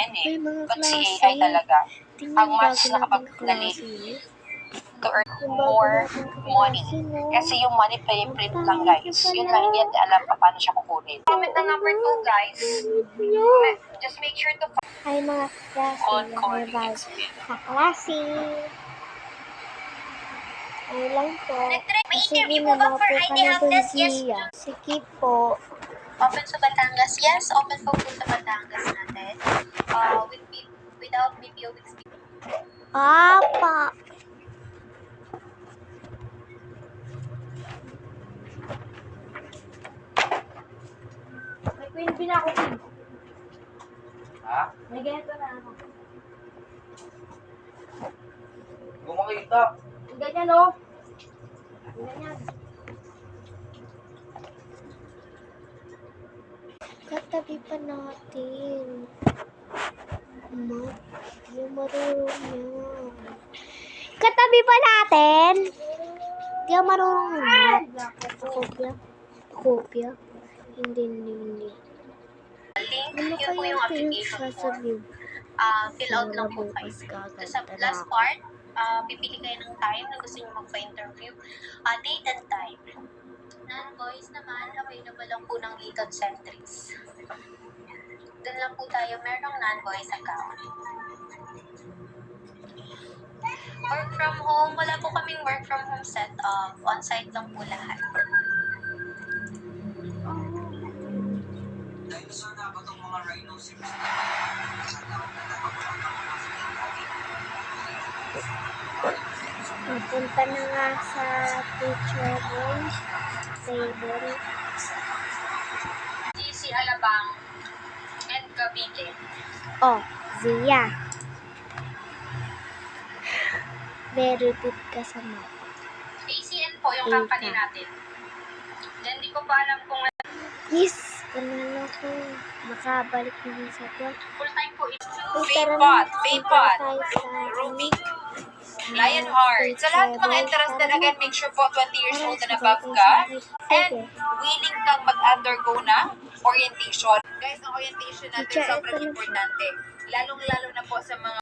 yan eh. Ay, mga But si klase. AI talaga, Tingnan ang yung mas bago nating nakapagdali klase. to earn Yung bago more nating money. klase, no? Kasi yung money play Ang print lang pangit guys. niya Yun pala. lang, hindi natin alam pa paano siya kukunin. Comment na number 2 guys. Just make sure to Ay, mga klase. on Yung may coding bago experience. kaklase. Ay lang po. May Sige interview na, po ba for maupo ka ID na help dun, desk? Yes. Gia. Sige po. Open sa Batangas? Yes, open po sa Batangas natin. Without BPO experience. Apa. May queen bin ako. Ha? May ganito na ako. Gumakita. Ganyan, no? Ganyan. Katabi pa natin. Yung marunong yan. Katabi pa natin? Di ako marunong yan. Kopya? Hindi. Link, Ano yun po kaya yung ito yung application form. sasabihin? Fill out lang po kayo. Bukas Sa gaganda last na ako. part, pipili kayo ng time na gusto nyo magpa-interview. Date and time. Non-voice naman, available lang po ng legal centries. Doon lang po tayo merong non-voice account. Work from home, wala po kaming work from home setup. On-site lang po lahat. Dinosaur na ba itong mga rhinoceros? Napunta na nga sa teacher room. Table. GC Alabang and Cavite. Oh, Zia. Very good ka sa math. ACN po yung Data. company natin. Then, di ko pa alam kung Yes! Panalo ko. Makabalik na sa vlog. full-time po ito. Vapot, Vapot, tayo sa Rubik, Lionheart. Sa lahat ng mga interested, again, make sure po 20 years old and above ka and willing kang mag-undergo ng orientation. Guys, ang orientation natin Teacher, sobrang ito na siya. importante. Lalong-lalo na po sa mga